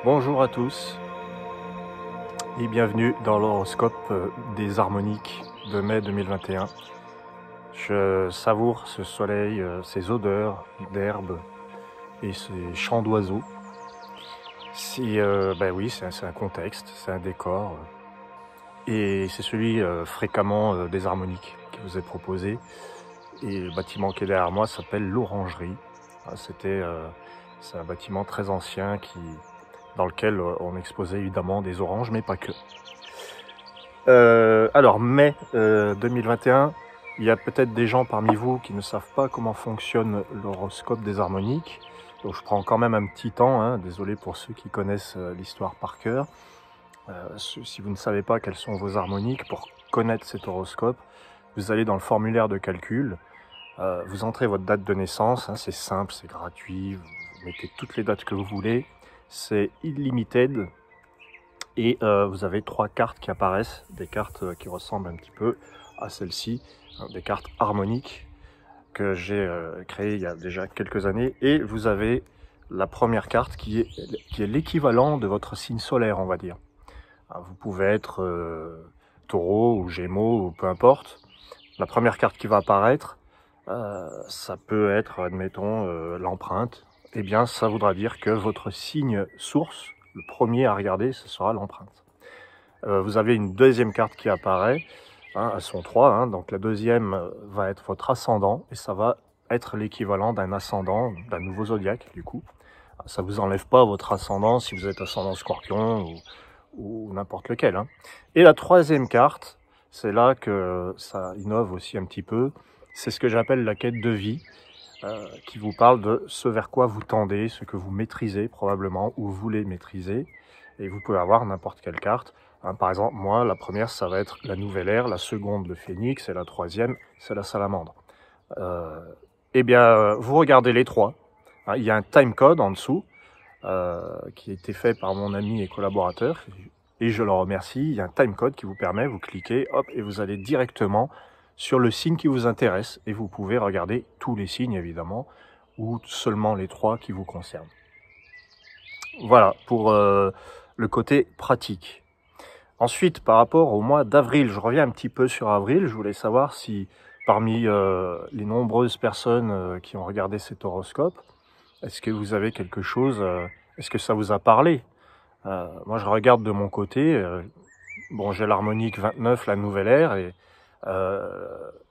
Bonjour à tous et bienvenue dans l'horoscope des harmoniques de mai 2021. Je savoure ce soleil, ces odeurs d'herbe et ces chants d'oiseaux. Oui, c'est un contexte, c'est un décor et c'est celui fréquemment des harmoniques qui vous est proposé. Et le bâtiment qui est derrière moi s'appelle l'Orangerie. C'est un bâtiment très ancien dans lequel on exposait évidemment des oranges, mais pas que. Alors, mai 2021, il y a peut-être des gens parmi vous qui ne savent pas comment fonctionne l'horoscope des harmoniques. Donc je prends quand même un petit temps, hein, désolé pour ceux qui connaissent l'histoire par cœur. Si vous ne savez pas quelles sont vos harmoniques, pour connaître cet horoscope, vous allez dans le formulaire de calcul, vous entrez votre date de naissance, hein, c'est simple, c'est gratuit, vous mettez toutes les dates que vous voulez, c'est illimité. Et vous avez 3 cartes qui apparaissent, des cartes qui ressemblent un petit peu à celle-ci, hein, des cartes harmoniques que j'ai créées il y a déjà quelques années. Et vous avez la première carte qui est l'équivalent de votre signe solaire, on va dire. Alors, vous pouvez être taureau ou gémeaux ou peu importe. La première carte qui va apparaître, ça peut être, admettons, l'empreinte. Eh bien, ça voudra dire que votre signe source, le premier à regarder, ce sera l'empreinte. Vous avez une deuxième carte qui apparaît, hein, elles sont 3, hein, donc la deuxième va être votre ascendant, et ça va être l'équivalent d'un ascendant, d'un nouveau zodiaque du coup. Ça ne vous enlève pas votre ascendant si vous êtes ascendant scorpion ou n'importe lequel. Hein. Et la troisième carte, c'est là que ça innove aussi un petit peu, c'est ce que j'appelle la quête de vie, qui vous parle de ce vers quoi vous tendez, ce que vous maîtrisez probablement, ou vous voulez maîtriser, et vous pouvez avoir n'importe quelle carte. Hein, par exemple, moi, la première, ça va être la nouvelle ère, la seconde, le phénix, et la troisième, c'est la salamandre. Vous regardez les 3. Hein, il y a un timecode en dessous, qui a été fait par mon ami et collaborateur, et je le remercie. Il y a un timecode qui vous permet, vous cliquez, hop, et vous allez directement sur le signe qui vous intéresse, et vous pouvez regarder tous les signes, évidemment, ou seulement les 3 qui vous concernent. Voilà, pour le côté pratique. Ensuite, par rapport au mois d'avril, je reviens un petit peu sur avril. Je voulais savoir si, parmi les nombreuses personnes qui ont regardé cet horoscope, est-ce que vous avez quelque chose, est-ce que ça vous a parlé? Moi, je regarde de mon côté. Bon, j'ai l'harmonique 29, la nouvelle ère, et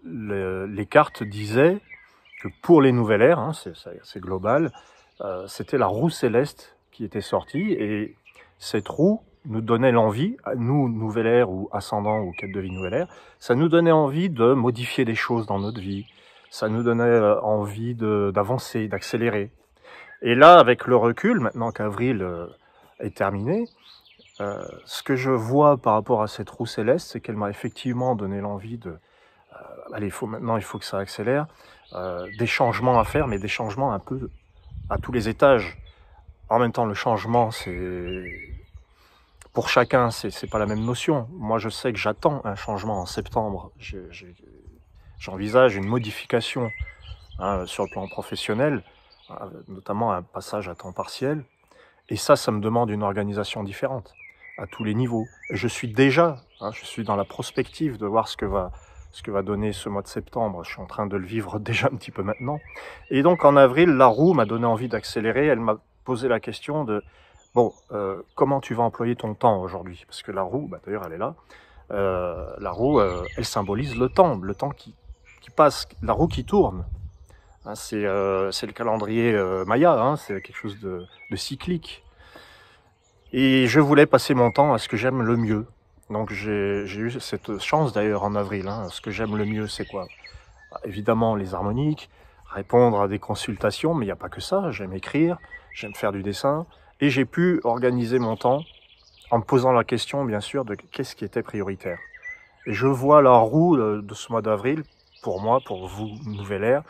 les cartes disaient que pour les nouvelles ères, hein, c'est global, c'était la roue céleste qui était sortie, et cette roue nous donnait l'envie, nous, nouvelle ère ou ascendant ou quête de vie nouvelle ère, ça nous donnait envie de modifier des choses dans notre vie, ça nous donnait envie d'avancer, d'accélérer. Et là, avec le recul, maintenant qu'avril est terminé, ce que je vois par rapport à cette roue céleste, c'est qu'elle m'a effectivement donné l'envie de... allez, maintenant, il faut que ça accélère, des changements à faire, mais des changements un peu à tous les étages. En même temps, le changement, c'est... Pour chacun, c'est pas la même notion. Moi, je sais que j'attends un changement en septembre. J'envisage une modification, hein, sur le plan professionnel, notamment un passage à temps partiel. Et ça me demande une organisation différente, à tous les niveaux. Et je suis déjà, hein, je suis dans la prospective de voir ce que va donner ce mois de septembre. Je suis en train de le vivre déjà un petit peu maintenant. Et donc, en avril, la roue m'a donné envie d'accélérer. Elle m'a posé la question de... Bon, comment tu vas employer ton temps aujourd'hui? Parce que la roue, d'ailleurs, elle est là. La roue, elle symbolise le temps qui passe, la roue qui tourne. Hein, c'est le calendrier Maya, hein, c'est quelque chose de cyclique. Et je voulais passer mon temps à ce que j'aime le mieux. Donc j'ai eu cette chance d'ailleurs en avril. Hein. Ce que j'aime le mieux, c'est quoi? Évidemment les harmoniques, répondre à des consultations, mais il n'y a pas que ça. J'aime écrire, j'aime faire du dessin. Et j'ai pu organiser mon temps en me posant la question, bien sûr, de qu'est-ce qui était prioritaire. Et je vois la roue de ce mois d'avril, pour moi, pour vous, nouvelle ère,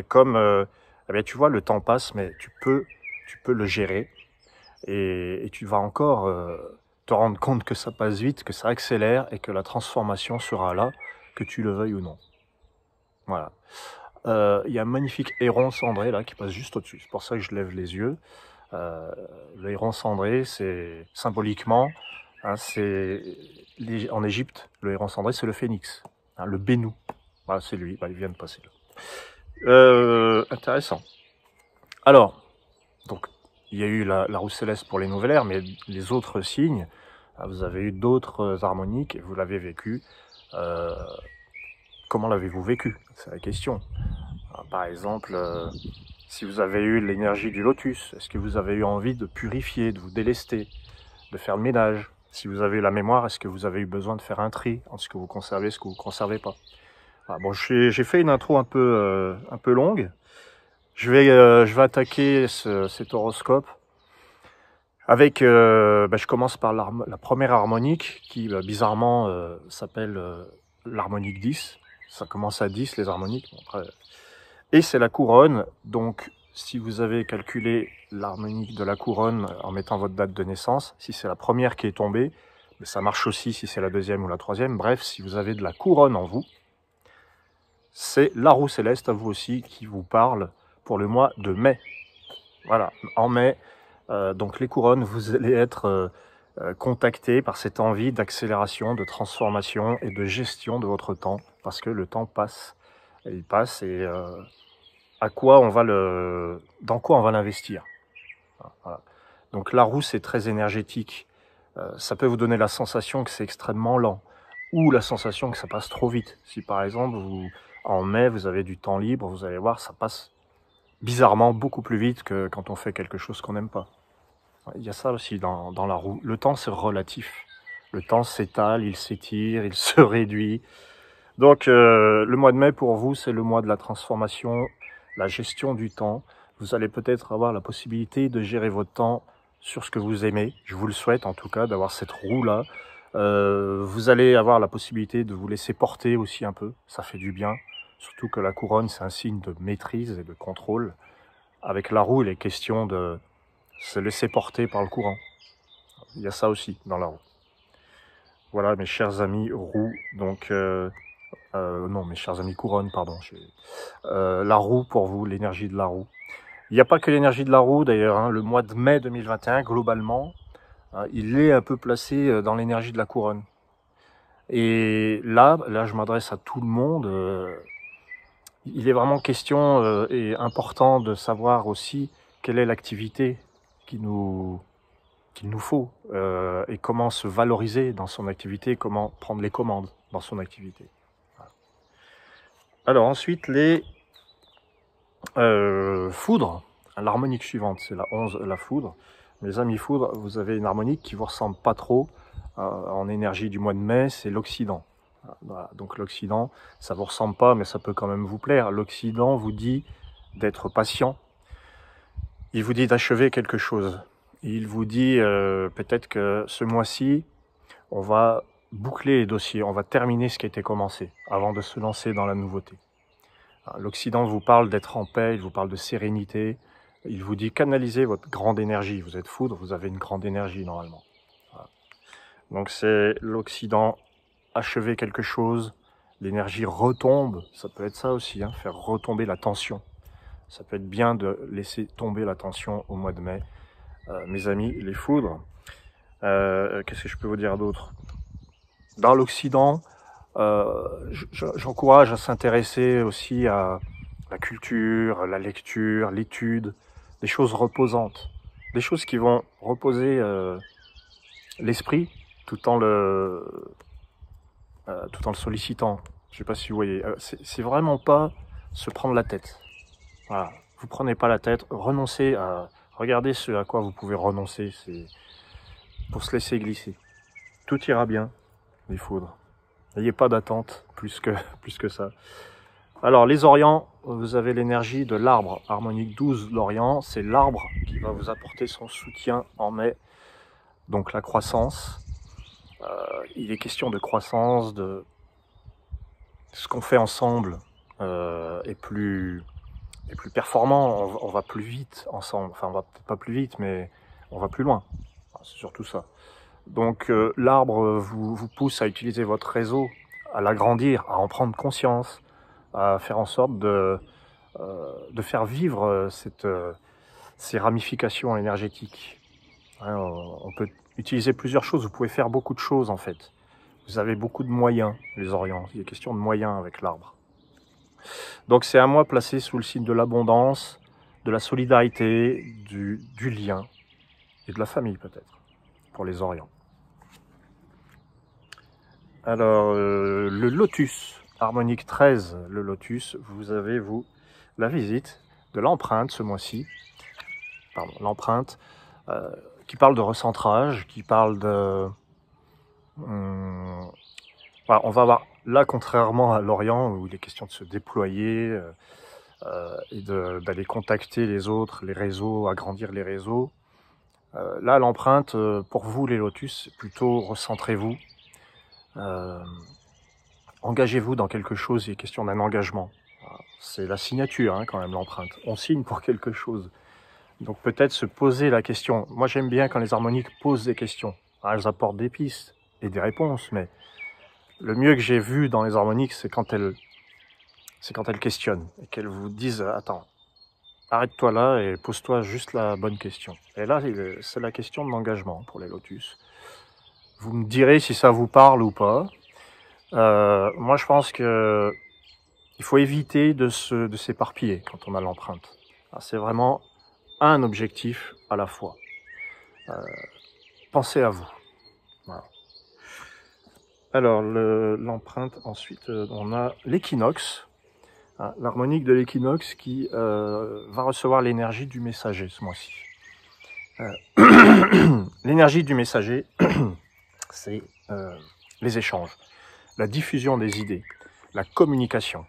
comme, eh bien, tu vois, le temps passe, mais tu peux le gérer. Et tu vas encore te rendre compte que ça passe vite, que ça accélère et que la transformation sera là, que tu le veuilles ou non. Voilà. Il y a un magnifique héron cendré là qui passe juste au-dessus. C'est pour ça que je lève les yeux. Euh, le héron cendré, c'est symboliquement, hein, en Égypte, le héron cendré, c'est le phénix, hein, le Bénou. Voilà, c'est lui, il vient de passer là. Intéressant. Alors, donc, il y a eu la roue céleste pour les nouvelles ères, mais les autres signes, vous avez eu d'autres harmoniques et vous l'avez vécu. Comment l'avez-vous vécu? C'est la question. Alors, par exemple, si vous avez eu l'énergie du lotus, est-ce que vous avez eu envie de purifier, de vous délester, de faire le ménage? Si vous avez eu la mémoire, est-ce que vous avez eu besoin de faire un tri entre ce que vous conservez et ce que vous ne conservez pas? Voilà, bon, j'ai fait une intro un peu longue. Je vais attaquer cet horoscope avec, je commence par la première harmonique qui bizarrement s'appelle l'harmonique 10. Ça commence à 10 les harmoniques. Bon, après, et c'est la couronne. Donc si vous avez calculé l'harmonique de la couronne en mettant votre date de naissance, si c'est la première qui est tombée, mais ça marche aussi si c'est la deuxième ou la troisième. Bref, si vous avez de la couronne en vous, c'est la roue céleste à vous aussi qui vous parle pour le mois de mai. Voilà, en mai. Donc les couronnes, vous allez être contacté par cette envie d'accélération, de transformation et de gestion de votre temps, parce que le temps passe, et il passe, et dans quoi on va l'investir. Voilà. Donc la roue, c'est très énergétique. Ça peut vous donner la sensation que c'est extrêmement lent, ou la sensation que ça passe trop vite. Si par exemple, en mai, vous avez du temps libre, vous allez voir, ça passe bizarrement beaucoup plus vite que quand on fait quelque chose qu'on n'aime pas. Il y a ça aussi dans la roue. Le temps, c'est relatif. Le temps s'étale, il s'étire, il se réduit. Donc, le mois de mai, pour vous, c'est le mois de la transformation, la gestion du temps. Vous allez peut-être avoir la possibilité de gérer votre temps sur ce que vous aimez. Je vous le souhaite, en tout cas, d'avoir cette roue-là. Vous allez avoir la possibilité de vous laisser porter aussi un peu. Ça fait du bien. Surtout que la couronne, c'est un signe de maîtrise et de contrôle. Avec la roue, il est question de se laisser porter par le courant. Il y a ça aussi dans la roue. Voilà, mes chers amis roue. Donc, non, mes chers amis couronne, pardon. La roue pour vous, l'énergie de la roue. Il n'y a pas que l'énergie de la roue d'ailleurs. Hein, le mois de mai 2021, globalement, il est un peu placé dans l'énergie de la couronne. Et là, je m'adresse à tout le monde. Il est vraiment question et important de savoir aussi quelle est l'activité qu'il nous faut et comment se valoriser dans son activité, comment prendre les commandes dans son activité. Voilà. Alors ensuite, les foudres. L'harmonique suivante, c'est la 11, la foudre. Mes amis foudres, vous avez une harmonique qui vous ressemble pas trop en énergie du mois de mai, c'est l'Occident. Voilà. Donc l'Occident, ça vous ressemble pas, mais ça peut quand même vous plaire. L'Occident vous dit d'être patient. Il vous dit d'achever quelque chose. Il vous dit peut-être que ce mois-ci, on va boucler les dossiers, on va terminer ce qui a été commencé avant de se lancer dans la nouveauté. L'Occident vous parle d'être en paix, il vous parle de sérénité, il vous dit canalisez votre grande énergie. Vous êtes foudre, vous avez une grande énergie normalement. Voilà. Donc c'est l'Occident, achever quelque chose, l'énergie retombe, ça peut être ça aussi, hein, faire retomber la tension. Ça peut être bien de laisser tomber la tension au mois de mai. Mes amis, les foudres. Qu'est-ce que je peux vous dire d'autre? Dans l'Occident, j'encourage à s'intéresser aussi à la culture, la lecture, l'étude, des choses reposantes, des choses qui vont reposer l'esprit tout en le sollicitant. Je sais pas si vous voyez. C'est vraiment pas se prendre la tête. Voilà. Vous prenez pas la tête, renoncez à regarder ce à quoi vous pouvez renoncer, c'est pour se laisser glisser. Tout ira bien, les foudres. N'ayez pas d'attente plus que ça. Alors les Orients, vous avez l'énergie de l'arbre harmonique 12. L'Orient, c'est l'arbre qui va vous apporter son soutien en mai. Donc la croissance. Il est question de croissance, de ce qu'on fait ensemble est plus performant. On va plus vite ensemble. Enfin, on va peut-être pas plus vite, mais on va plus loin. C'est surtout ça. Donc l'arbre vous pousse à utiliser votre réseau, à l'agrandir, à en prendre conscience, à faire en sorte de faire vivre ses ramifications énergétiques. Hein, on peut utiliser plusieurs choses, vous pouvez faire beaucoup de choses en fait. Vous avez beaucoup de moyens, les Orients, il est question de moyens avec l'arbre. Donc c'est un mois placé sous le signe de l'abondance, de la solidarité, du lien et de la famille peut-être, pour les Orients. Alors, le lotus, harmonique 13, le lotus, vous avez, vous, la visite de l'empreinte ce mois-ci, pardon, l'empreinte, qui parle de recentrage, qui parle de... Voilà, on va avoir, là, contrairement à l'Orient, où il est question de se déployer et d'aller contacter les autres, les réseaux, agrandir les réseaux, là, l'empreinte, pour vous, les lotus, plutôt recentrez-vous. Engagez-vous dans quelque chose, il est question d'un engagement. C'est la signature, hein, quand même, l'empreinte. On signe pour quelque chose. Donc peut-être se poser la question. Moi, j'aime bien quand les harmoniques posent des questions. Elles apportent des pistes et des réponses, mais le mieux que j'ai vu dans les harmoniques, c'est quand elles questionnent et qu'elles vous disent « Attends, arrête-toi là et pose-toi juste la bonne question. » Et là, c'est la question de l'engagement pour les lotus. Vous me direz si ça vous parle ou pas. Moi, je pense que il faut éviter de s'éparpiller quand on a l'empreinte. C'est vraiment un objectif à la fois. Pensez à vous. Voilà. Alors, l'empreinte, ensuite, on a l'équinoxe. Hein, l'harmonique de l'équinoxe qui va recevoir l'énergie du messager ce mois-ci. L'énergie du messager, c'est les échanges, la diffusion des idées, la communication.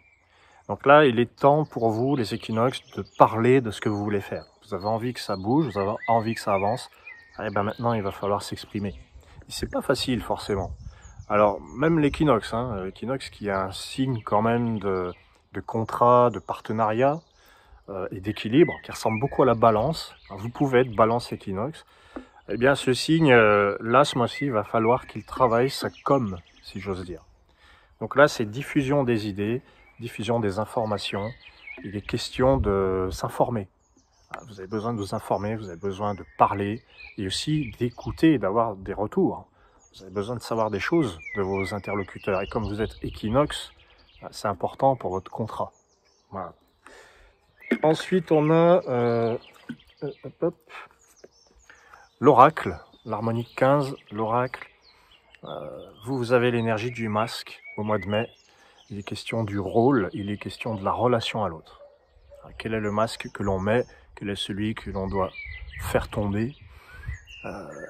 Donc là, il est temps pour vous, les équinoxes, de parler de ce que vous voulez faire. Vous avez envie que ça bouge, vous avez envie que ça avance. Et ben maintenant, il va falloir s'exprimer. Et c'est pas facile, forcément. Alors, même l'équinoxe, hein, l'équinoxe qui est un signe quand même de contrat, de partenariat et d'équilibre, qui ressemble beaucoup à la balance. Alors, vous pouvez être balance équinoxe. Eh bien, ce signe, là, ce mois-ci, il va falloir qu'il travaille sa com, si j'ose dire. Donc là, c'est diffusion des idées, diffusion des informations. Il est question de s'informer. Vous avez besoin de vous informer, vous avez besoin de parler et aussi d'écouter et d'avoir des retours. Vous avez besoin de savoir des choses de vos interlocuteurs. Et comme vous êtes équinoxe, c'est important pour votre contrat. Voilà. Ensuite, on a l'oracle, l'harmonique 15, l'oracle. Vous avez l'énergie du masque au mois de mai. Il est question du rôle, il est question de la relation à l'autre. Quel est le masque que l'on met? Quel est celui que l'on doit faire tomber?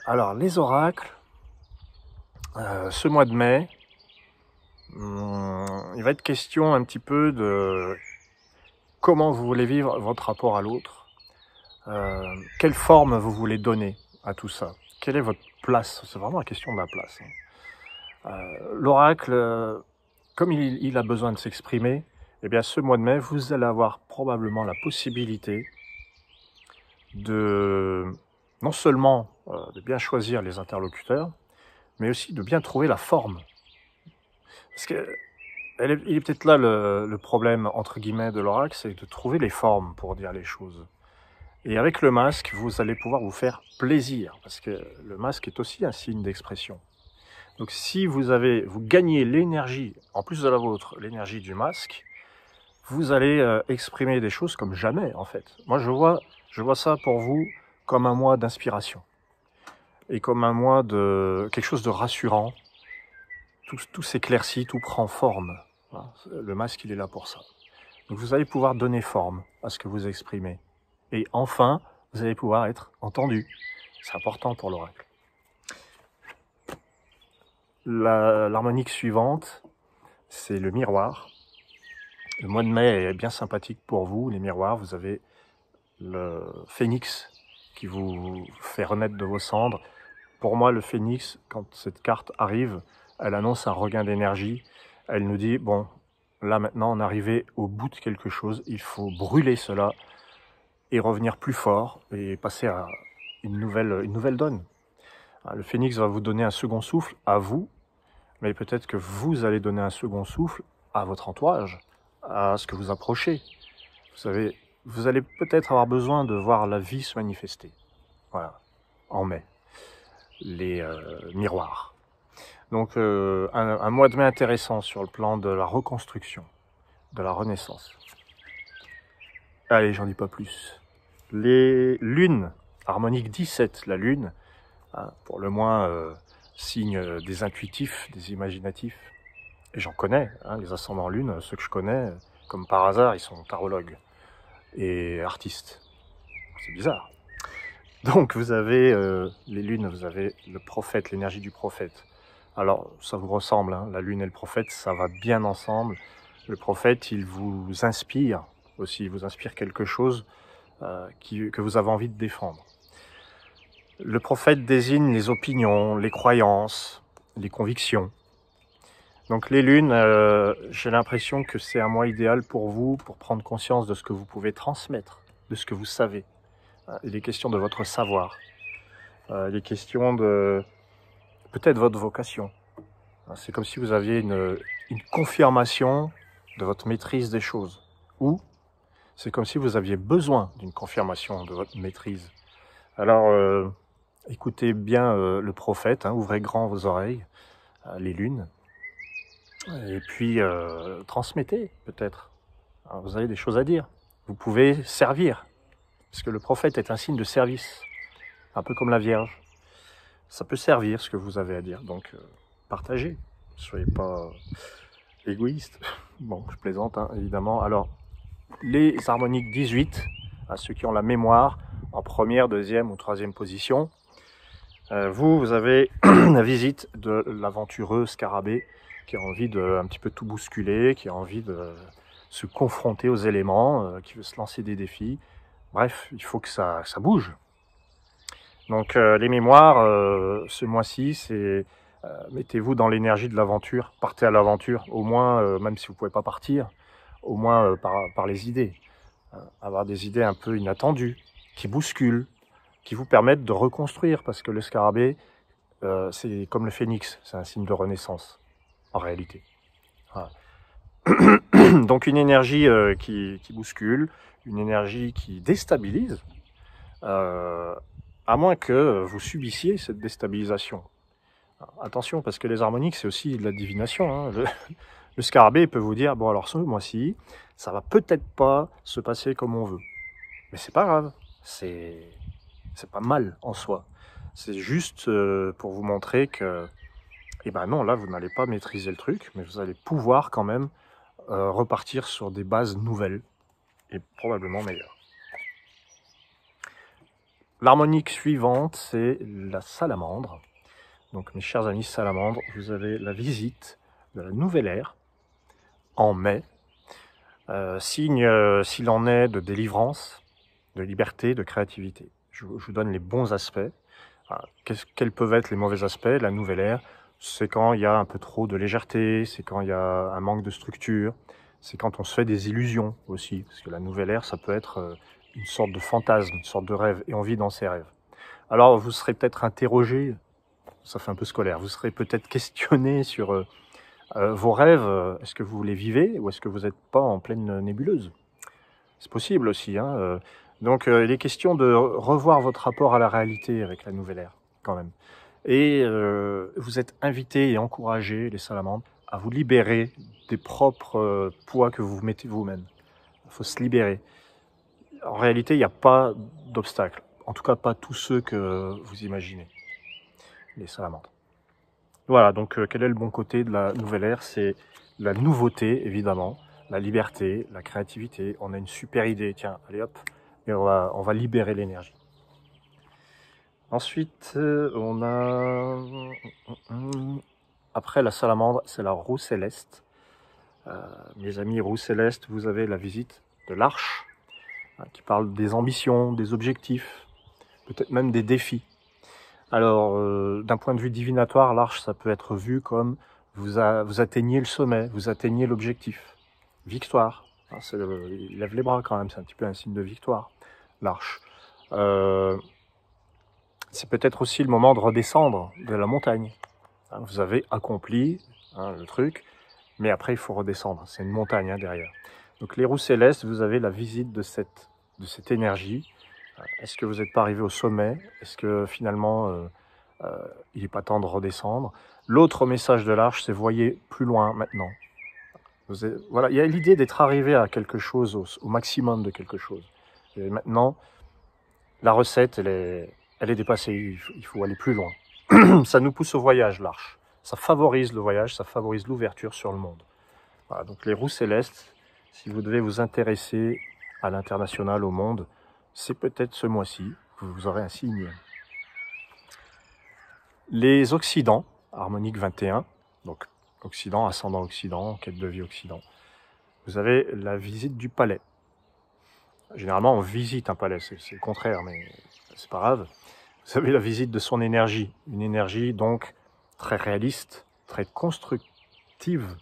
Alors, les oracles, ce mois de mai, il va être question un petit peu de comment vous voulez vivre votre rapport à l'autre, quelle forme vous voulez donner à tout ça, quelle est votre place, c'est vraiment la question de la place. L'oracle, comme il a besoin de s'exprimer, eh bien ce mois de mai, vous allez avoir probablement la possibilité de non seulement de bien choisir les interlocuteurs, mais aussi de bien trouver la forme. Parce que il est peut-être là le problème, entre guillemets, de l'oracle, c'est de trouver les formes pour dire les choses. Et avec le masque, vous allez pouvoir vous faire plaisir, parce que le masque est aussi un signe d'expression. Donc si vous gagnez l'énergie, en plus de la vôtre, l'énergie du masque, vous allez exprimer des choses comme jamais, en fait. Moi, je vois ça pour vous comme un mois d'inspiration. Et comme un mois de quelque chose de rassurant. Tout s'éclaircit, tout prend forme. Voilà. Le masque, il est là pour ça. Donc vous allez pouvoir donner forme à ce que vous exprimez. Et enfin, vous allez pouvoir être entendu. C'est important pour l'oracle. L'harmonique suivante, c'est le miroir. Le mois de mai est bien sympathique pour vous, les miroirs. Vous avez le phénix qui vous fait renaître de vos cendres. Pour moi, le phénix, quand cette carte arrive, elle annonce un regain d'énergie. Elle nous dit, bon, là maintenant, on est arrivé au bout de quelque chose. Il faut brûler cela et revenir plus fort et passer à une nouvelle donne. Le phénix va vous donner un second souffle à vous, mais peut-être que vous allez donner un second souffle à votre entourage, à ce que vous approchez. Vous savez, vous allez peut-être avoir besoin de voir la vie se manifester. Voilà, en mai, les miroirs. Donc un mois de mai intéressant sur le plan de la reconstruction, de la renaissance. Allez, j'en dis pas plus. Les lunes, harmonique 17, la lune, hein, pour le moins signe des intuitifs, des imaginatifs. Et j'en connais, hein, les ascendants lune, ceux que je connais, comme par hasard, ils sont tarologues et artistes. C'est bizarre. Donc vous avez les lunes, vous avez le prophète, l'énergie du prophète. Alors ça vous ressemble, hein, la lune et le prophète, ça va bien ensemble. Le prophète, il vous inspire aussi, il vous inspire quelque chose que vous avez envie de défendre. Le prophète désigne les opinions, les croyances, les convictions. Donc les lunes, j'ai l'impression que c'est un mois idéal pour vous, pour prendre conscience de ce que vous pouvez transmettre, de ce que vous savez. Il est question de votre savoir. Il est question de peut-être votre vocation. C'est comme si vous aviez une confirmation de votre maîtrise des choses. Ou c'est comme si vous aviez besoin d'une confirmation de votre maîtrise. Alors, écoutez bien le prophète, hein, ouvrez grand vos oreilles, les lunes, et puis transmettez peut-être. Vous avez des choses à dire. Vous pouvez servir, parce que le prophète est un signe de service, un peu comme la Vierge. Ça peut servir ce que vous avez à dire, donc partagez. Ne soyez pas égoïste. Bon, je plaisante, hein, évidemment. Alors, les harmoniques 18, à ceux qui ont la mémoire, en première, deuxième ou troisième position, vous avez la visite de l'aventureux scarabée qui a envie de un petit peu tout bousculer, qui a envie de se confronter aux éléments, qui veut se lancer des défis. Bref, il faut que ça bouge. Donc les mémoires, ce mois-ci, c'est mettez-vous dans l'énergie de l'aventure, partez à l'aventure, au moins, même si vous ne pouvez pas partir, au moins par les idées. Avoir des idées un peu inattendues, qui bousculent, qui vous permettent de reconstruire, parce que le scarabée, c'est comme le phénix, c'est un signe de renaissance, en réalité. Voilà. Donc une énergie qui bouscule, une énergie qui déstabilise, à moins que vous subissiez cette déstabilisation. Alors, attention, parce que les harmoniques, c'est aussi de la divination. Hein. Le scarabée peut vous dire, bon alors ce mois-ci, ça va peut-être pas se passer comme on veut. Mais c'est pas grave, c'est pas mal en soi. C'est juste pour vous montrer que, eh ben non, là vous n'allez pas maîtriser le truc, mais vous allez pouvoir quand même repartir sur des bases nouvelles et probablement meilleures. L'harmonique suivante, c'est la salamandre. Donc mes chers amis salamandres, vous avez la visite de la nouvelle ère en mai, signe s'il en est de délivrance, de liberté, de créativité. Je vous donne les bons aspects. Quels peuvent être les mauvais aspects? La nouvelle ère, c'est quand il y a un peu trop de légèreté, c'est quand il y a un manque de structure, c'est quand on se fait des illusions aussi, parce que la nouvelle ère, ça peut être une sorte de fantasme, une sorte de rêve, et on vit dans ces rêves. Alors vous serez peut-être interrogé, ça fait un peu scolaire, vous serez peut-être questionné sur vos rêves, est-ce que vous les vivez ou est-ce que vous n'êtes pas en pleine nébuleuse? C'est possible aussi, hein. Donc il est question de revoir votre rapport à la réalité avec la nouvelle ère, quand même. Et vous êtes invités et encouragés, les salamandres, à vous libérer des propres poids que vous mettez vous-même. Il faut se libérer. En réalité, il n'y a pas d'obstacles. En tout cas, pas tous ceux que vous imaginez, les salamandres. Voilà, donc quel est le bon côté de la nouvelle ère? C'est la nouveauté, évidemment, la liberté, la créativité. On a une super idée, tiens, allez hop, et on va libérer l'énergie. Ensuite, on a... Après la salamandre, c'est la roue céleste. Mes amis roue céleste, vous avez la visite de l'arche, qui parle des ambitions, des objectifs, peut-être même des défis. Alors, d'un point de vue divinatoire, l'arche, ça peut être vu comme vous atteignez le sommet, vous atteignez l'objectif. Victoire. Il lève les bras quand même, c'est un petit peu un signe de victoire, l'arche. C'est peut-être aussi le moment de redescendre de la montagne. Vous avez accompli le truc, mais après il faut redescendre. C'est une montagne derrière. Donc les roues célestes, vous avez la visite de cette de cette énergie. Est-ce que vous n'êtes pas arrivé au sommet? Est-ce que finalement, il n'est pas temps de redescendre? L'autre message de l'Arche, c'est voyez plus loin maintenant. Voilà, il y a l'idée d'être arrivé à quelque chose, au maximum de quelque chose. Et maintenant, la recette, elle est dépassée, il faut aller plus loin. Ça nous pousse au voyage, l'Arche. Ça favorise le voyage, ça favorise l'ouverture sur le monde. Voilà, donc les roues célestes, si vous devez vous intéresser à l'international, au monde, c'est peut-être ce mois-ci que vous aurez un signe. Les Occidents, harmonique 21, donc Occident, ascendant Occident, quête de vie Occident, vous avez la visite du palais. Généralement, on visite un palais, c'est le contraire, mais c'est pas grave. Vous avez la visite de son énergie, une énergie donc très réaliste, très constructive.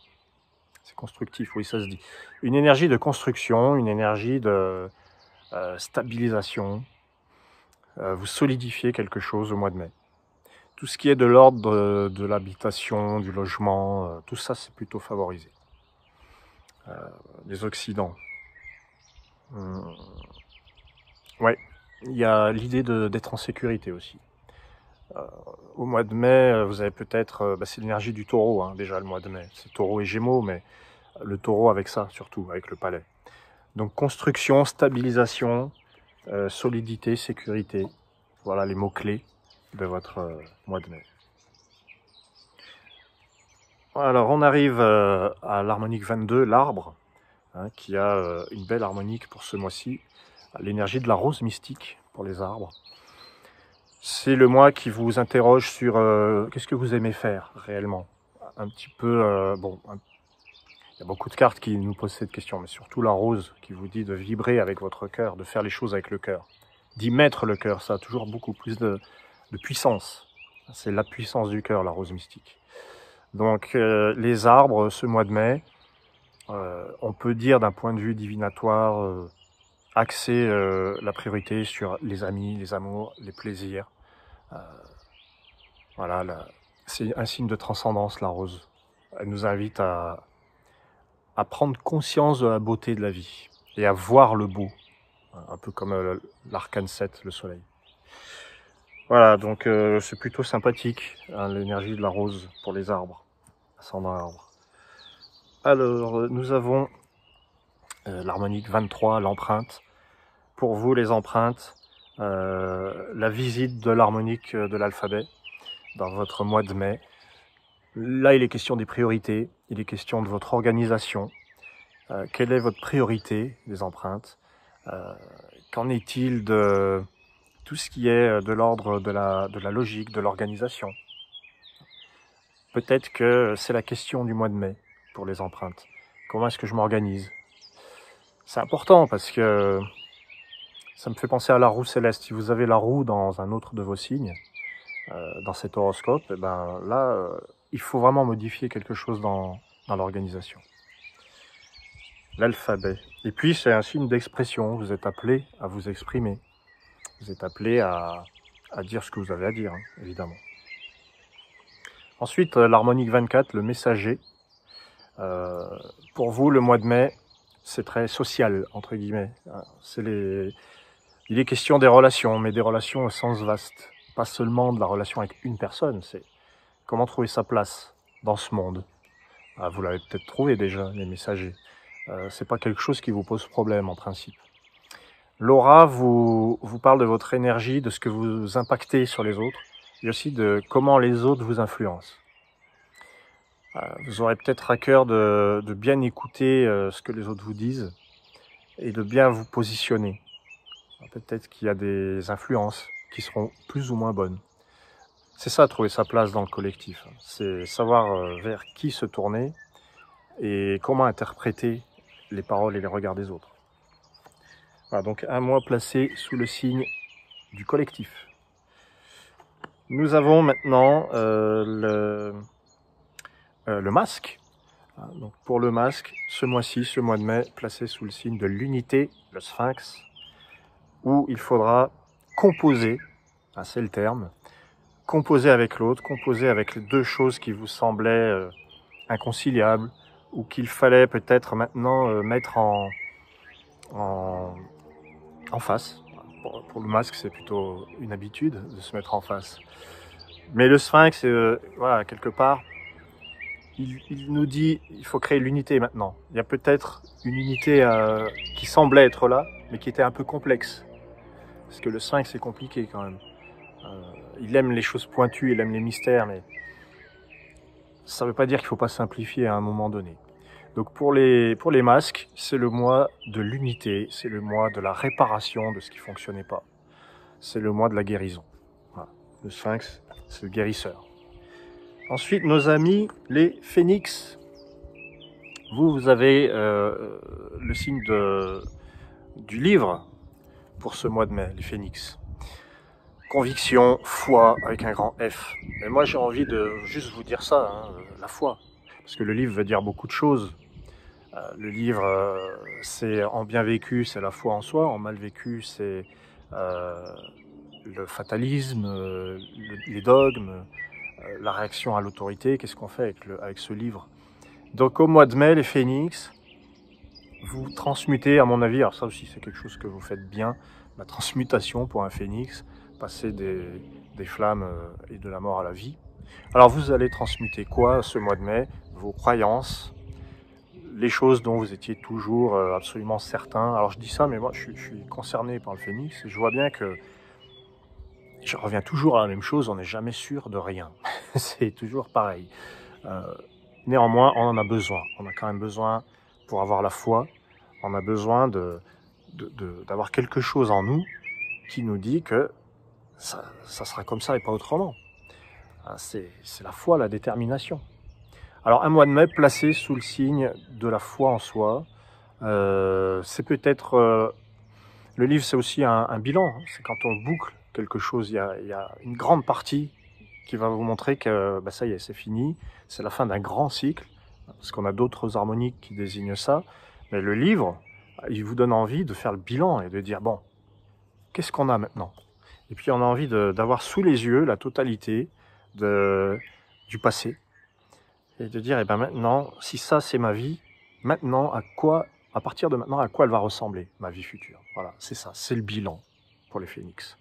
C'est constructif, oui, ça se dit. Une énergie de construction, une énergie de stabilisation. Vous solidifiez quelque chose au mois de mai. Tout ce qui est de l'ordre de l'habitation, du logement, tout ça, c'est plutôt favorisé. Les Occidents. Ouais, il y a l'idée d'être en sécurité aussi. Au mois de mai, vous avez peut-être... c'est l'énergie du taureau, hein, déjà, le mois de mai. C'est taureau et gémeaux, mais le taureau avec ça, surtout, avec le palais. Donc, construction, stabilisation, solidité, sécurité. Voilà les mots-clés de votre mois de mai. Alors, on arrive à l'harmonique 22, l'arbre, hein, qui a une belle harmonique pour ce mois-ci. L'énergie de la rose mystique pour les arbres. C'est le mois qui vous interroge sur qu'est-ce que vous aimez faire réellement. Un petit peu, il y a beaucoup de cartes qui nous posent cette question, mais surtout la rose qui vous dit de vibrer avec votre cœur, de faire les choses avec le cœur. D'y mettre le cœur, ça a toujours beaucoup plus de puissance. C'est la puissance du cœur, la rose mystique. Donc les arbres, ce mois de mai, on peut dire d'un point de vue divinatoire, axer la priorité sur les amis, les amours, les plaisirs. Voilà, c'est un signe de transcendance, la rose. Elle nous invite à prendre conscience de la beauté de la vie et à voir le beau, un peu comme l'arcane 7, le soleil. Voilà, donc c'est plutôt sympathique, hein, l'énergie de la rose pour les arbres, ascendant arbre. Alors, nous avons l'harmonique 23, l'empreinte. Pour vous, les empreintes, la visite de l'harmonique de l'alphabet dans votre mois de mai. Là, il est question des priorités, il est question de votre organisation. Quelle est votre priorité des empreintes? Qu'en est-il de tout ce qui est de l'ordre de la logique, de l'organisation? Peut-être que c'est la question du mois de mai pour les empreintes. Comment est-ce que je m'organise? C'est important parce que ça me fait penser à la roue céleste. Si vous avez la roue dans un autre de vos signes, dans cet horoscope, et ben là, il faut vraiment modifier quelque chose dans l'organisation. L'alphabet. Et puis, c'est un signe d'expression. Vous êtes appelé à vous exprimer. Vous êtes appelé à dire ce que vous avez à dire, hein, évidemment. Ensuite, l'harmonique 24, le messager. Pour vous, le mois de mai, c'est très social, entre guillemets. Il est question des relations, mais des relations au sens vaste. Pas seulement de la relation avec une personne, c'est comment trouver sa place dans ce monde. Vous l'avez peut-être trouvé déjà, les messagers. C'est pas quelque chose qui vous pose problème, en principe. L'aura vous parle de votre énergie, de ce que vous impactez sur les autres, et aussi de comment les autres vous influencent. Vous aurez peut-être à cœur de bien écouter ce que les autres vous disent, et de bien vous positionner. Peut-être qu'il y a des influences qui seront plus ou moins bonnes. C'est ça, trouver sa place dans le collectif. C'est savoir vers qui se tourner et comment interpréter les paroles et les regards des autres. Voilà, donc un mois placé sous le signe du collectif. Nous avons maintenant le masque. Donc pour le masque, ce mois-ci, ce mois de mai, placé sous le signe de l'unité, le sphinx, où il faudra composer, c'est le terme, composer avec l'autre, composer avec les deux choses qui vous semblaient inconciliables, ou qu'il fallait peut-être maintenant mettre en en face. Pour le masque, c'est plutôt une habitude de se mettre en face. Mais le sphinx, voilà, quelque part, il nous dit il faut créer l'unité maintenant. Il y a peut-être une unité qui semblait être là, mais qui était un peu complexe. Parce que le sphinx, c'est compliqué quand même. Il aime les choses pointues, il aime les mystères, mais ça ne veut pas dire qu'il ne faut pas simplifier à un moment donné. Donc pour les masques, c'est le mois de l'unité, c'est le mois de la réparation de ce qui ne fonctionnait pas. C'est le mois de la guérison. Voilà. Le sphinx, c'est le guérisseur. Ensuite, nos amis, les phénix. Vous avez le signe du livre pour ce mois de mai, les phénix. Conviction, foi, avec un grand F. Et moi, j'ai envie de juste vous dire ça, hein, la foi. Parce que le livre veut dire beaucoup de choses. Le livre, c'est en bien vécu, c'est la foi en soi. En mal vécu, c'est le fatalisme, les dogmes, la réaction à l'autorité. Qu'est-ce qu'on fait avec ce livre? Donc au mois de mai, les phénix, vous transmutez, à mon avis, alors ça aussi c'est quelque chose que vous faites bien, la transmutation pour un phénix, passer des flammes et de la mort à la vie. Alors vous allez transmuter quoi ce mois de mai? Vos croyances, les choses dont vous étiez toujours absolument certain. Alors je dis ça, mais moi je suis concerné par le phénix et je vois bien que je reviens toujours à la même chose, on n'est jamais sûr de rien. C'est toujours pareil. Néanmoins, on en a besoin. On a quand même besoin, pour avoir la foi, on a besoin d'avoir quelque chose en nous qui nous dit que ça sera comme ça et pas autrement. C'est la foi, la détermination. Alors un mois de mai placé sous le signe de la foi en soi, c'est peut-être... le livre, c'est aussi un bilan. C'est quand on boucle quelque chose, il y a une grande partie qui va vous montrer que ça y est, c'est fini. C'est la fin d'un grand cycle, parce qu'on a d'autres harmoniques qui désignent ça. Mais le livre, il vous donne envie de faire le bilan et de dire, bon, qu'est-ce qu'on a maintenant? Et puis on a envie d'avoir sous les yeux la totalité du passé. Et de dire, maintenant, si ça c'est ma vie, maintenant, à partir de maintenant, à quoi elle va ressembler, ma vie future? Voilà, c'est ça, c'est le bilan pour les phénix.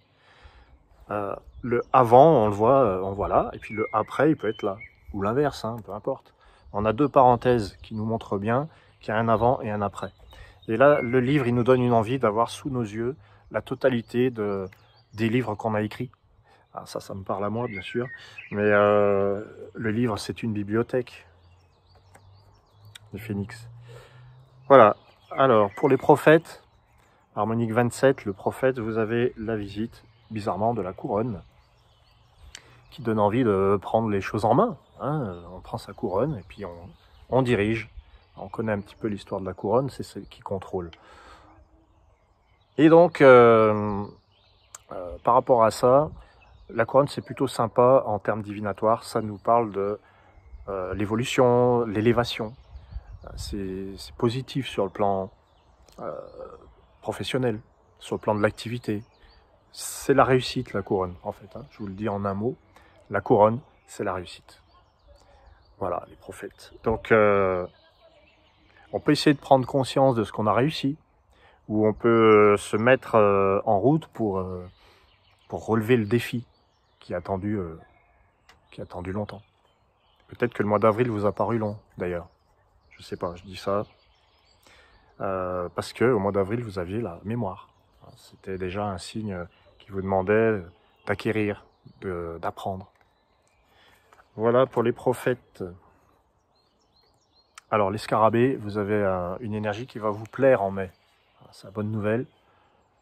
Le avant, on le voit, on voit là, et puis le après, il peut être là, ou l'inverse, hein, peu importe. On a deux parenthèses qui nous montrent bien qu'il y a un avant et un après. Et là, le livre, il nous donne une envie d'avoir sous nos yeux la totalité des livres qu'on a écrits. Alors ça me parle à moi, bien sûr, mais le livre, c'est une bibliothèque, les phénix. Voilà, alors, pour les prophètes, harmonique 27, le prophète, vous avez la visite, bizarrement, de la couronne, qui donne envie de prendre les choses en main. Hein. On prend sa couronne et puis on dirige. On connaît un petit peu l'histoire de la couronne, c'est celle qui contrôle. Et donc, par rapport à ça, la couronne, c'est plutôt sympa en termes divinatoires. Ça nous parle de l'évolution, l'élévation. C'est positif sur le plan professionnel, sur le plan de l'activité. C'est la réussite, la couronne, en fait. Hein. Je vous le dis en un mot. La couronne, c'est la réussite. Voilà, les prophètes. Donc, on peut essayer de prendre conscience de ce qu'on a réussi, ou on peut se mettre en route pour relever le défi qui a attendu longtemps. Peut-être que le mois d'avril vous a paru long, d'ailleurs. Je sais pas, je dis ça parce que au mois d'avril, vous aviez la mémoire. C'était déjà un signe qui vous demandait d'acquérir, d'apprendre. Voilà pour les prophètes. Alors, les scarabées, vous avez une énergie qui va vous plaire en mai. C'est la bonne nouvelle.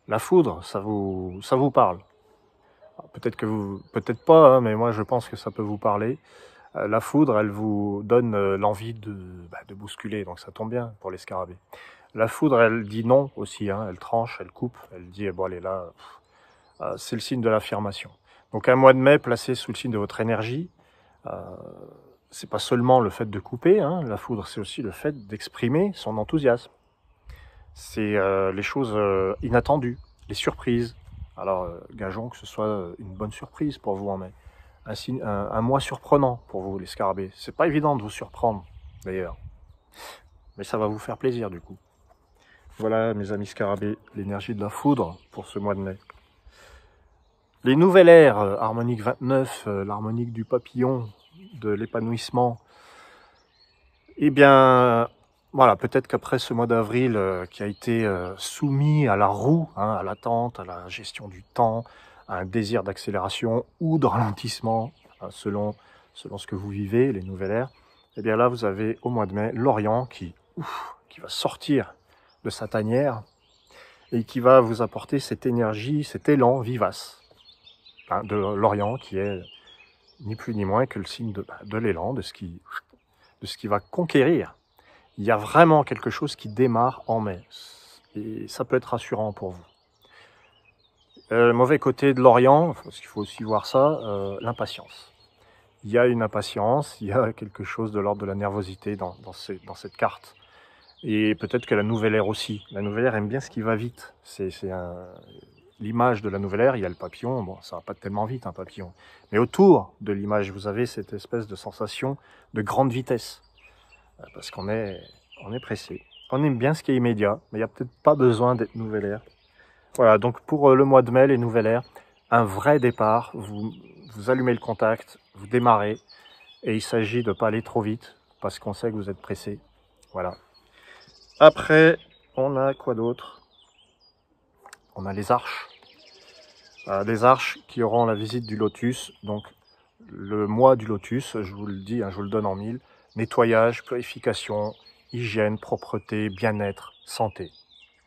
La foudre, ça vous parle. Peut-être que peut-être pas, hein, mais moi je pense que ça peut vous parler. La foudre, elle vous donne l'envie de bousculer, donc ça tombe bien pour les scarabées. La foudre, elle dit non aussi, hein, elle tranche, elle coupe, elle dit bon allez là, c'est le signe de l'affirmation. Donc un mois de mai placé sous le signe de votre énergie, c'est pas seulement le fait de couper, hein, la foudre, c'est aussi le fait d'exprimer son enthousiasme. C'est les choses inattendues, les surprises. Alors gageons que ce soit une bonne surprise pour vous en mai. Un mois surprenant pour vous, les scarabées. C'est pas évident de vous surprendre, d'ailleurs. Mais ça va vous faire plaisir, du coup. Voilà, mes amis scarabées, l'énergie de la foudre pour ce mois de mai. Les nouvelles ères, harmonique 29, l'harmonique du papillon, de l'épanouissement. Eh bien, voilà, peut-être qu'après ce mois d'avril qui a été soumis à la roue, hein, à l'attente, à la gestion du temps, à un désir d'accélération ou de ralentissement, hein, selon ce que vous vivez, les nouvelles ères, eh bien là, vous avez au mois de mai l'Orient qui va sortir de sa tanière et qui va vous apporter cette énergie, cet élan vivace, hein, de l'Orient qui est ni plus ni moins que le signe de l'élan, de ce qui va conquérir. Il y a vraiment quelque chose qui démarre en mai. Et ça peut être rassurant pour vous. Mauvais côté de l'Orient, parce qu'il faut aussi voir ça, l'impatience. Il y a une impatience, il y a quelque chose de l'ordre de la nervosité dans cette carte. Et peut-être que la nouvelle ère aussi. La nouvelle ère aime bien ce qui va vite. L'image de la nouvelle ère, il y a le papillon. Bon, ça va pas tellement vite, un papillon. Mais autour de l'image, vous avez cette espèce de sensation de grande vitesse. Parce qu'on est pressé. On aime bien ce qui est immédiat, mais il n'y a peut-être pas besoin d'être nouvelle ère. Voilà, donc pour le mois de mai, les nouvelles ères, un vrai départ. Vous allumez le contact, vous démarrez. Et il s'agit de ne pas aller trop vite, parce qu'on sait que vous êtes pressé. Voilà. Après, on a quoi d'autre? On a les arches. Des arches qui auront la visite du lotus. Donc, le mois du lotus, je vous le dis, hein, je vous le donne en mille. Nettoyage, purification, hygiène, propreté, bien-être, santé.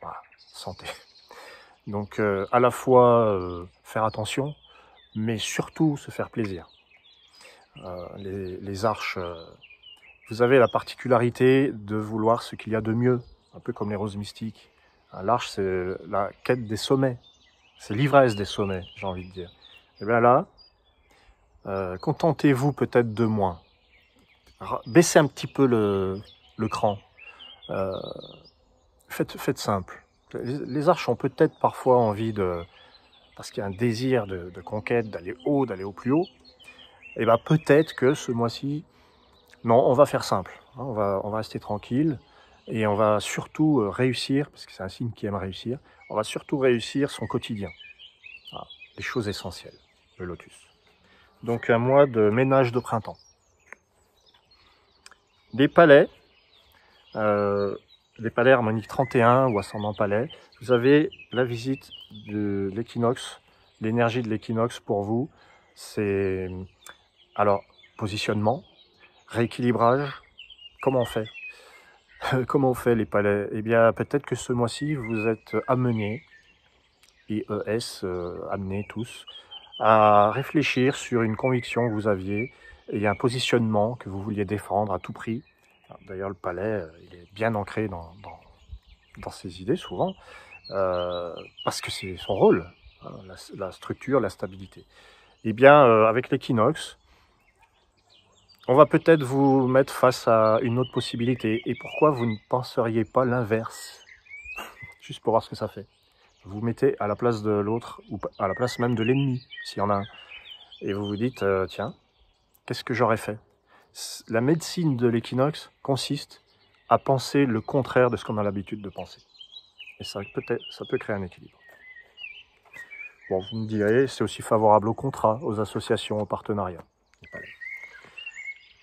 Voilà, santé. Donc, à la fois faire attention, mais surtout se faire plaisir. Les arches... vous avez la particularité de vouloir ce qu'il y a de mieux, un peu comme les roses mystiques. L'arche, c'est la quête des sommets. C'est l'ivresse des sommets, j'ai envie de dire. Et bien là, contentez-vous peut-être de moins. Baissez un petit peu le cran. Faites simple. Les arches ont peut-être parfois envie parce qu'il y a un désir de conquête, d'aller au plus haut. Et bien peut-être que ce mois-ci, non, on va faire simple. On va rester tranquille et on va surtout réussir, parce que c'est un signe qui aime réussir, on va surtout réussir son quotidien. Voilà, les choses essentielles, le lotus. Donc un mois de ménage de printemps. Les palais harmonique 31 ou ascendant palais, vous avez la visite de l'équinoxe, l'énergie de l'équinoxe pour vous, c'est alors positionnement, rééquilibrage. Comment on fait? Comment on fait les palais? Eh bien, peut-être que ce mois-ci, vous êtes amenés, IES, amenés tous, à réfléchir sur une conviction que vous aviez et un positionnement que vous vouliez défendre à tout prix. D'ailleurs, le palais, il est bien ancré dans ses idées, souvent, parce que c'est son rôle, hein, la structure, la stabilité. Eh bien, avec l'équinoxe, on va peut-être vous mettre face à une autre possibilité. Et pourquoi vous ne penseriez pas l'inverse? Juste pour voir ce que ça fait. Vous vous mettez à la place de l'autre, ou à la place même de l'ennemi, s'il y en a un. Et vous vous dites, tiens, qu'est-ce que j'aurais fait? La médecine de l'équinoxe consiste à penser le contraire de ce qu'on a l'habitude de penser. Et ça peut créer un équilibre. Bon, vous me direz, c'est aussi favorable aux contrats, aux associations, aux partenariats.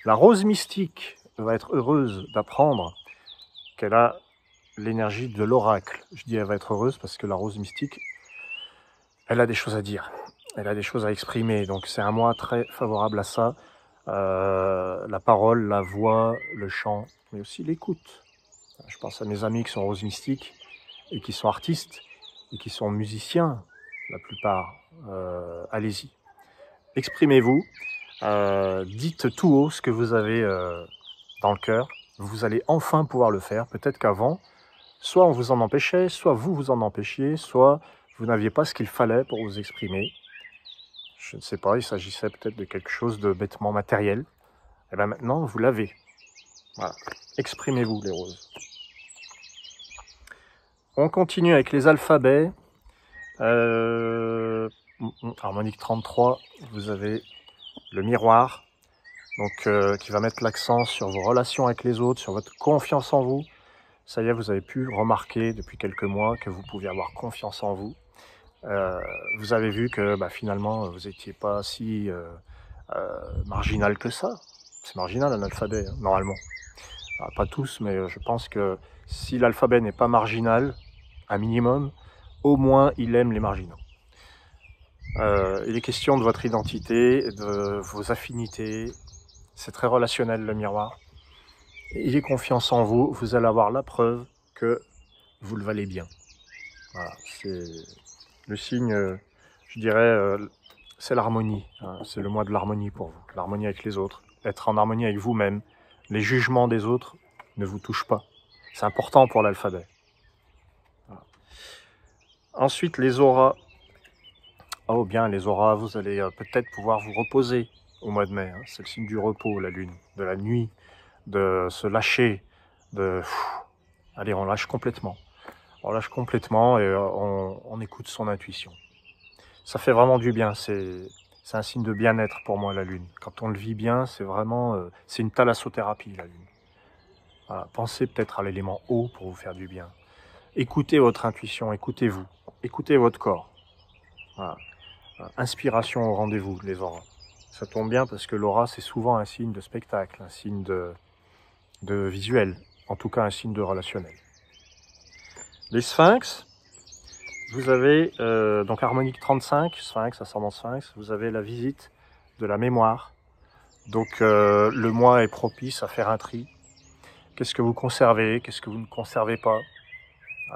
La rose mystique va être heureuse d'apprendre qu'elle a l'énergie de l'oracle. Je dis elle va être heureuse parce que la rose mystique, elle a des choses à dire. Elle a des choses à exprimer. Donc c'est un mois très favorable à ça. La parole, la voix, le chant, mais aussi l'écoute. Je pense à mes amis qui sont rose mystiques et qui sont artistes et qui sont musiciens, la plupart. Allez-y. Exprimez-vous. Dites tout haut ce que vous avez dans le cœur. Vous allez enfin pouvoir le faire. Peut-être qu'avant, soit on vous en empêchait, soit vous vous en empêchiez, soit vous n'aviez pas ce qu'il fallait pour vous exprimer. Je ne sais pas, il s'agissait peut-être de quelque chose de bêtement matériel. Et bien maintenant, vous l'avez. Voilà. Exprimez-vous, les roses. On continue avec les alphabets. Harmonique 33, vous avez le miroir, donc qui va mettre l'accent sur vos relations avec les autres, sur votre confiance en vous, Ça y est, vous avez pu remarquer depuis quelques mois que vous pouviez avoir confiance en vous. Vous avez vu que finalement, vous n'étiez pas si marginal que ça. C'est marginal un alphabet, hein, normalement. Alors, pas tous, mais je pense que si l'alphabet n'est pas marginal, un minimum, au moins il aime les marginaux. Il est question de votre identité, de vos affinités. C'est très relationnel, le miroir. Ayez confiance en vous, vous allez avoir la preuve que vous le valez bien. Voilà, c'est le signe, je dirais, c'est l'harmonie. Hein, c'est le mois de l'harmonie pour vous. L'harmonie avec les autres, être en harmonie avec vous-même. Les jugements des autres ne vous touchent pas. C'est important pour l'alphabet. Voilà. Ensuite, les auras. Oh bien, les auras, vous allez peut-être pouvoir vous reposer au mois de mai. Hein. C'est le signe du repos, la lune, de la nuit, de se lâcher, de... Allez, on lâche complètement. On lâche complètement et on écoute son intuition. Ça fait vraiment du bien, c'est un signe de bien-être pour moi, la lune. Quand on le vit bien, c'est vraiment... c'est une thalassothérapie, la lune. Voilà. Pensez peut-être à l'élément eau pour vous faire du bien. Écoutez votre intuition, écoutez-vous, écoutez votre corps. Voilà. Inspiration au rendez-vous, les auras. Ça tombe bien parce que l'aura, c'est souvent un signe de spectacle, un signe de visuel, en tout cas un signe de relationnel. Les sphinx, vous avez donc harmonique 35, sphinx, ascendant sphinx, vous avez la visite de la mémoire. Donc le mois est propice à faire un tri. Qu'est-ce que vous conservez, qu'est-ce que vous ne conservez pas?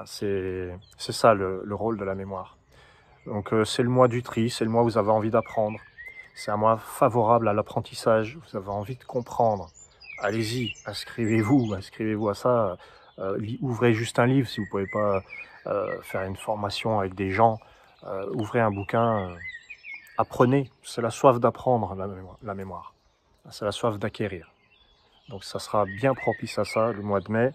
C'est ça le rôle de la mémoire. Donc c'est le mois du tri, c'est le mois où vous avez envie d'apprendre. C'est un mois favorable à l'apprentissage, vous avez envie de comprendre. Allez-y, inscrivez-vous à ça. Ouvrez juste un livre si vous ne pouvez pas faire une formation avec des gens. Ouvrez un bouquin, apprenez. C'est la soif d'apprendre, la mémoire. C'est la soif d'acquérir. Donc ça sera bien propice à ça le mois de mai.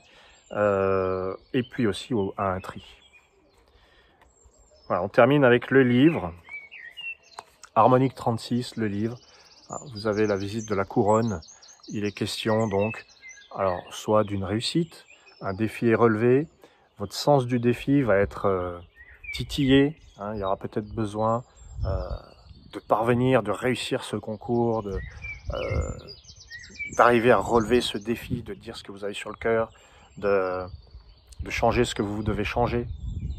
Et puis aussi à un tri. Voilà, on termine avec le livre. Harmonique 36, le livre. Alors, vous avez la visite de la couronne. Il est question donc, alors, soit d'une réussite, un défi est relevé, votre sens du défi va être titillé. Hein, il y aura peut-être besoin de parvenir, de réussir ce concours, d'arriver à relever ce défi, de dire ce que vous avez sur le cœur, de changer ce que vous devez changer.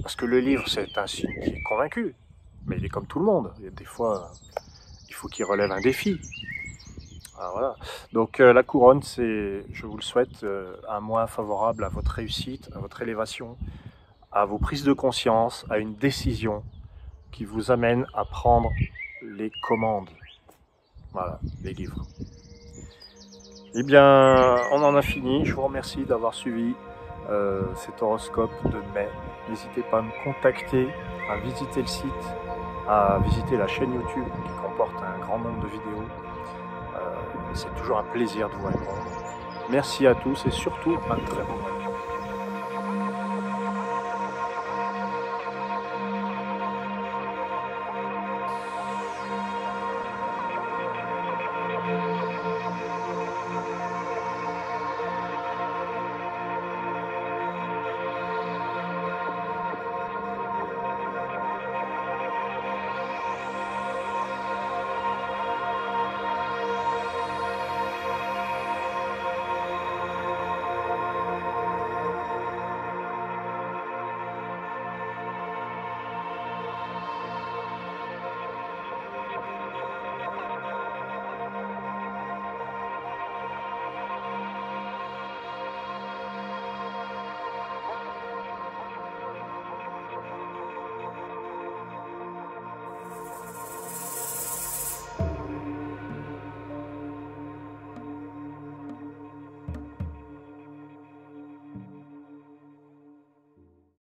Parce que le livre, c'est un signe qui est convaincu, mais il est comme tout le monde. Il y a des fois, il faut qu'il relève un défi. Alors voilà. Donc la couronne, c'est, je vous le souhaite, un mois favorable à votre réussite, à votre élévation, à vos prises de conscience, à une décision qui vous amène à prendre les commandes. Voilà, les livres. Eh bien, on en a fini. Je vous remercie d'avoir suivi cet horoscope de mai. N'hésitez pas à me contacter, à visiter le site, à visiter la chaîne YouTube qui comporte un grand nombre de vidéos. C'est toujours un plaisir de vous répondre. Merci à tous et surtout un très bon mois.